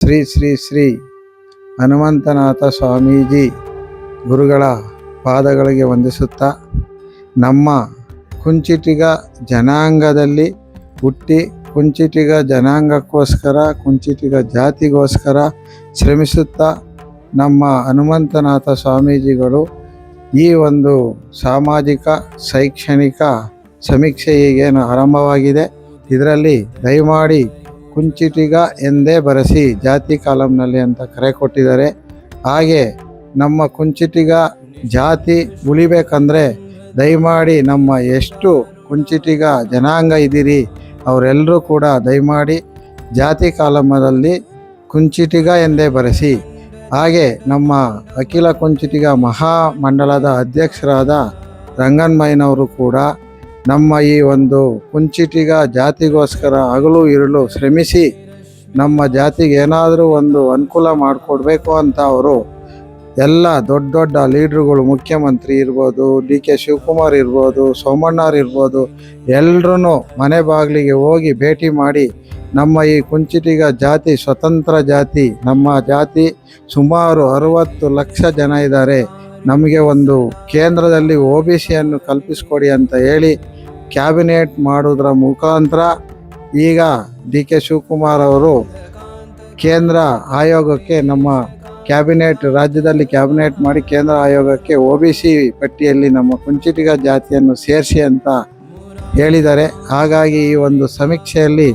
ಶ್ರೀ ಶ್ರೀ ಶ್ರೀ ಹನುಮಂತನಾಥ ಸ್ವಾಮೀಜಿ ಗುರುಗಳ ಪಾದಗಳಿಗೆ ವಂದಿಸುತ್ತಾ, ನಮ್ಮ ಕುಂಚಿಟಿಗ ಜನಾಂಗದಲ್ಲಿ ಹುಟ್ಟಿ ಕುಂಚಿಟಿಗ ಜನಾಂಗಕ್ಕೋಸ್ಕರ, ಕುಂಚಿಟಿಗ ಜಾತಿಗೋಸ್ಕರ ಶ್ರಮಿಸುತ್ತಾ ನಮ್ಮ ಹನುಮಂತನಾಥ ಸ್ವಾಮೀಜಿಗಳು ಈ ಒಂದು ಸಾಮಾಜಿಕ ಶೈಕ್ಷಣಿಕ ಸಮೀಕ್ಷೆ ಈಗೇನು ಆರಂಭವಾಗಿದೆ, ಇದರಲ್ಲಿ ದಯಮಾಡಿ ಕುಂಚಿಟಿಗ ಎಂದೇ ಬರೆಸಿ ಜಾತಿ ಕಾಲಂನಲ್ಲಿ ಅಂತ ಕರೆ ಕೊಟ್ಟಿದ್ದಾರೆ. ಹಾಗೆ ನಮ್ಮ ಕುಂಚಿಟಿಗ ಜಾತಿ ಉಳಿಬೇಕಂದ್ರೆ ದಯಮಾಡಿ ನಮ್ಮ ಎಷ್ಟು ಕುಂಚಿಟಿಗ ಜನಾಂಗ ಇದ್ದೀರಿ ಅವರೆಲ್ಲರೂ ಕೂಡ ದಯಮಾಡಿ ಜಾತಿ ಕಾಲಮದಲ್ಲಿ ಕುಂಚಿಟಿಗ ಎಂದೇ ಬರೆಸಿ. ಹಾಗೆ ನಮ್ಮ ಅಖಿಲ ಕುಂಚಿಟಿಗ ಮಹಾಮಂಡಲದ ಅಧ್ಯಕ್ಷರಾದ ರಂಗನ್ಮಯ್ಯನವರು ಕೂಡ ನಮ್ಮ ಈ ಒಂದು ಕುಂಚಿಟಿಗ ಜಾತಿಗೋಸ್ಕರ ಹಗಲು ಇರಲು ಶ್ರಮಿಸಿ ನಮ್ಮ ಜಾತಿಗೆ ಏನಾದರೂ ಒಂದು ಅನುಕೂಲ ಮಾಡಿಕೊಡ್ಬೇಕು ಅಂತ ಅವರು ಎಲ್ಲ ದೊಡ್ಡ ದೊಡ್ಡ ಲೀಡ್ರುಗಳು, ಮುಖ್ಯಮಂತ್ರಿ ಇರ್ಬೋದು, DK ಶಿವಕುಮಾರ್ ಇರ್ಬೋದು, ಸೋಮಣ್ಣವ್ರು ಇರ್ಬೋದು, ಎಲ್ಲರೂ ಮನೆ ಬಾಗಿಲಿಗೆ ಹೋಗಿ ಭೇಟಿ ಮಾಡಿ ನಮ್ಮ ಈ ಕುಂಚಿಟಿಗ ಜಾತಿ ಸ್ವತಂತ್ರ ಜಾತಿ, ನಮ್ಮ ಜಾತಿ ಸುಮಾರು 60 ಲಕ್ಷ ಜನ ಇದ್ದಾರೆ, ನಮಗೆ ಒಂದು ಕೇಂದ್ರದಲ್ಲಿ OBCಯನ್ನು ಕಲ್ಪಿಸ್ಕೊಡಿ ಅಂತ ಹೇಳಿ ಕ್ಯಾಬಿನೆಟ್ ಮಾಡೋದ್ರ ಮುಖಾಂತರ ಈಗ DK ಶಿವಕುಮಾರ್ ಅವರು ಕೇಂದ್ರ ಆಯೋಗಕ್ಕೆ ನಮ್ಮ ಕ್ಯಾಬಿನೆಟ್ ರಾಜ್ಯದಲ್ಲಿ ಕ್ಯಾಬಿನೆಟ್ ಮಾಡಿ ಕೇಂದ್ರ ಆಯೋಗಕ್ಕೆ OBC ಪಟ್ಟಿಯಲ್ಲಿ ನಮ್ಮ ಕುಂಚಿಟಿಗ ಜಾತಿಯನ್ನು ಸೇರಿಸಿ ಅಂತ ಹೇಳಿದ್ದಾರೆ. ಹಾಗಾಗಿ ಈ ಒಂದು ಸಮೀಕ್ಷೆಯಲ್ಲಿ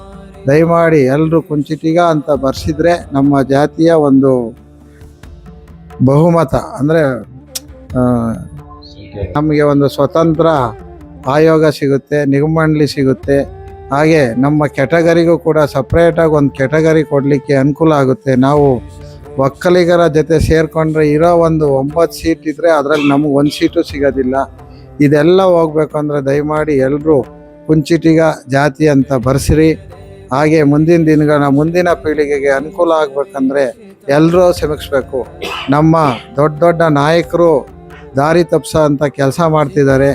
ದಯಮಾಡಿ ಎಲ್ಲರೂ ಕುಂಚಿಟಿಗ ಅಂತ ಬರ್ಸಿದ್ರೆ ನಮ್ಮ ಜಾತಿಯ ಒಂದು ಬಹುಮತ ಅಂದರೆ ನಮಗೆ ಒಂದು ಸ್ವತಂತ್ರ ಆಯೋಗ ಸಿಗುತ್ತೆ, ನಿಗಮಮಂಡಳಿ ಸಿಗುತ್ತೆ. ಹಾಗೆ ನಮ್ಮ ಕೆಟಗರಿಗೂ ಕೂಡ ಸಪ್ರೇಟಾಗಿ ಒಂದು ಕೆಟಗರಿ ಕೊಡಲಿಕ್ಕೆ ಅನುಕೂಲ ಆಗುತ್ತೆ. ನಾವು ಒಕ್ಕಲಿಗರ ಜೊತೆ ಸೇರಿಕೊಂಡ್ರೆ ಇರೋ ಒಂದು 9 ಸೀಟ್ ಇದ್ದರೆ ಅದರಲ್ಲಿ ನಮಗೆ 1 ಸೀಟು ಸಿಗೋದಿಲ್ಲ. ಇದೆಲ್ಲ ಹೋಗ್ಬೇಕು ಅಂದರೆ ದಯಮಾಡಿ ಎಲ್ಲರೂ ಕುಂಚಿಟಿಗ ಜಾತಿ ಅಂತ ಬರ್ಸಿರಿ. ಹಾಗೆ ಮುಂದಿನ ದಿನಗಳ ಮುಂದಿನ ಪೀಳಿಗೆಗೆ ಅನುಕೂಲ ಆಗಬೇಕಂದ್ರೆ ಎಲ್ಲರೂ ಶ್ರಮಿಸಬೇಕು. ನಮ್ಮ ದೊಡ್ಡ ದೊಡ್ಡ ನಾಯಕರು ದಾರಿ ತಪ್ಪಿಸೋ ಅಂತ ಕೆಲಸ ಮಾಡ್ತಿದ್ದಾರೆ.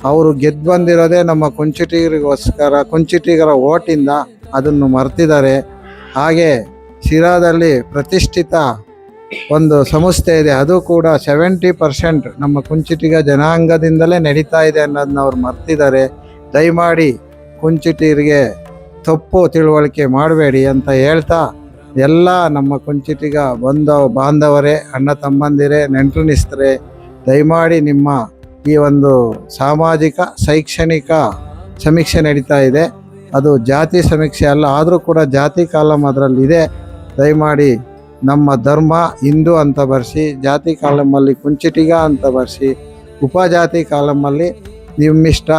ಅವರು ಗೆದ್ದು ಬಂದಿರೋದೇ ನಮ್ಮ ಕುಂಚಿಟಿಗರಿಗೋಸ್ಕರ, ಕುಂಚಿಟಿಗರ ಓಟಿಂದ, ಅದನ್ನು ಮರ್ತಿದ್ದಾರೆ. ಹಾಗೆ ಶಿರಾದಲ್ಲಿ ಪ್ರತಿಷ್ಠಿತ ಒಂದು ಸಂಸ್ಥೆ ಇದೆ, ಅದು ಕೂಡ 70% ನಮ್ಮ ಕುಂಚಿಟಿಗ ಜನಾಂಗದಿಂದಲೇ ನಡೀತಾ ಇದೆ ಅನ್ನೋದನ್ನ ಅವ್ರು ಮರ್ತಿದ್ದಾರೆ. ದಯಮಾಡಿ ಕುಂಚಿಟಿಗರಿಗೆ ತಪ್ಪು ತಿಳುವಳಿಕೆ ಮಾಡಬೇಡಿ ಅಂತ ಹೇಳ್ತಾ, ಎಲ್ಲ ನಮ್ಮ ಕುಂಚಿಟಿಗ ಬಾಂಧವರೇ, ಅಣ್ಣ ತಮ್ಮಂದಿರೇ, ನೆಂಟರಿಸ್ತರೇ, ದಯಮಾಡಿ ನಿಮ್ಮ ಈ ಒಂದು ಸಾಮಾಜಿಕ ಶೈಕ್ಷಣಿಕ ಸಮೀಕ್ಷೆ ನಡೀತಾ ಇದೆ. ಅದು ಜಾತಿ ಸಮೀಕ್ಷೆ ಅಲ್ಲ, ಆದರೂ ಕೂಡ ಜಾತಿ ಕಾಲಮ್ ಅದರಲ್ಲಿದೆ. ದಯಮಾಡಿ ನಮ್ಮ ಧರ್ಮ ಹಿಂದೂ ಅಂತ ಬರೆಸಿ, ಜಾತಿ ಕಾಲಮಲ್ಲಿ ಕುಂಚಿಟಿಗ ಅಂತ ಬರೆಸಿ, ಉಪಜಾತಿ ಕಾಲಮಲ್ಲಿ ನಿಮ್ಮಿಷ್ಟ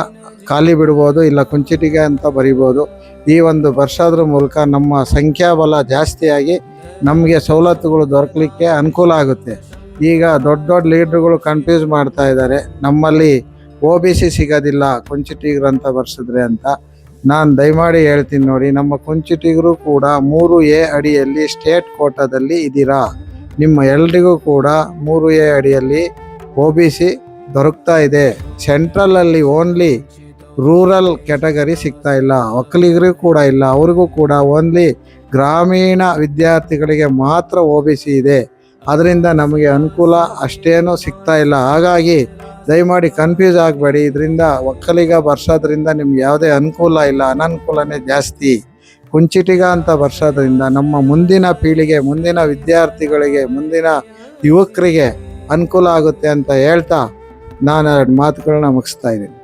ಖಾಲಿ ಬಿಡ್ಬೋದು, ಇಲ್ಲ ಕುಂಚಿಟಿಗ ಅಂತ ಬರಿಬೋದು. ಈ ಒಂದು ಬರ್ಸೋದ್ರ ಮೂಲಕ ನಮ್ಮ ಸಂಖ್ಯಾಬಲ ಜಾಸ್ತಿಯಾಗಿ ನಮಗೆ ಸವಲತ್ತುಗಳು ದೊರಕಲಿಕ್ಕೆ ಅನುಕೂಲ ಆಗುತ್ತೆ. ಈಗ ದೊಡ್ಡ ದೊಡ್ಡ ಲೀಡ್ರುಗಳು ಕನ್ಫ್ಯೂಸ್ ಮಾಡ್ತಾ ಇದ್ದಾರೆ, ನಮ್ಮಲ್ಲಿ OBC ಸಿಗೋದಿಲ್ಲ ಕುಂಚಿಟಿಗರಂತ ಬರ್ಸಿದ್ರೆ ಅಂತ. ನಾನು ದಯಮಾಡಿ ಹೇಳ್ತೀನಿ ನೋಡಿ, ನಮ್ಮ ಕುಂಚಿಟಿಗರು ಕೂಡ 3A ಅಡಿಯಲ್ಲಿ ಸ್ಟೇಟ್ ಕೋಟಾದಲ್ಲಿ ಇದ್ದೀರಾ. ನಿಮ್ಮ ಎಲ್ರಿಗೂ ಕೂಡ 3A ಅಡಿಯಲ್ಲಿ OBC ದೊರಕ್ತಾ ಇದೆ. ಸೆಂಟ್ರಲಲ್ಲಿ ಓನ್ಲಿ ರೂರಲ್ ಕ್ಯಾಟಗರಿ ಸಿಗ್ತಾ ಇಲ್ಲ, ಒಕ್ಕಲಿಗರಿಗೂ ಕೂಡ ಇಲ್ಲ, ಅವ್ರಿಗೂ ಕೂಡ ಓನ್ಲಿ ಗ್ರಾಮೀಣ ವಿದ್ಯಾರ್ಥಿಗಳಿಗೆ ಮಾತ್ರ OBC ಇದೆ. ಅದರಿಂದ ನಮಗೆ ಅನುಕೂಲ ಅಷ್ಟೇನೂ ಸಿಗ್ತಾ ಇಲ್ಲ. ಹಾಗಾಗಿ ದಯಮಾಡಿ ಕನ್ಫ್ಯೂಸ್ ಆಗಬೇಡಿ. ಇದರಿಂದ ಒಕ್ಕಲಿಗ ಬರ್ಸೋದ್ರಿಂದ ನಿಮ್ಗೆ ಯಾವುದೇ ಅನುಕೂಲ ಇಲ್ಲ, ಅನನುಕೂಲನೇ ಜಾಸ್ತಿ. ಕುಂಚಿಟಿಗ ಅಂತ ಬರ್ಸೋದ್ರಿಂದ ನಮ್ಮ ಮುಂದಿನ ಪೀಳಿಗೆ, ಮುಂದಿನ ವಿದ್ಯಾರ್ಥಿಗಳಿಗೆ, ಮುಂದಿನ ಯುವಕರಿಗೆ ಅನುಕೂಲ ಆಗುತ್ತೆ ಅಂತ ಹೇಳ್ತಾ ನಾನು 2 ಮಾತುಗಳನ್ನ ಮುಗಿಸ್ತಾ ಇದ್ದೀನಿ.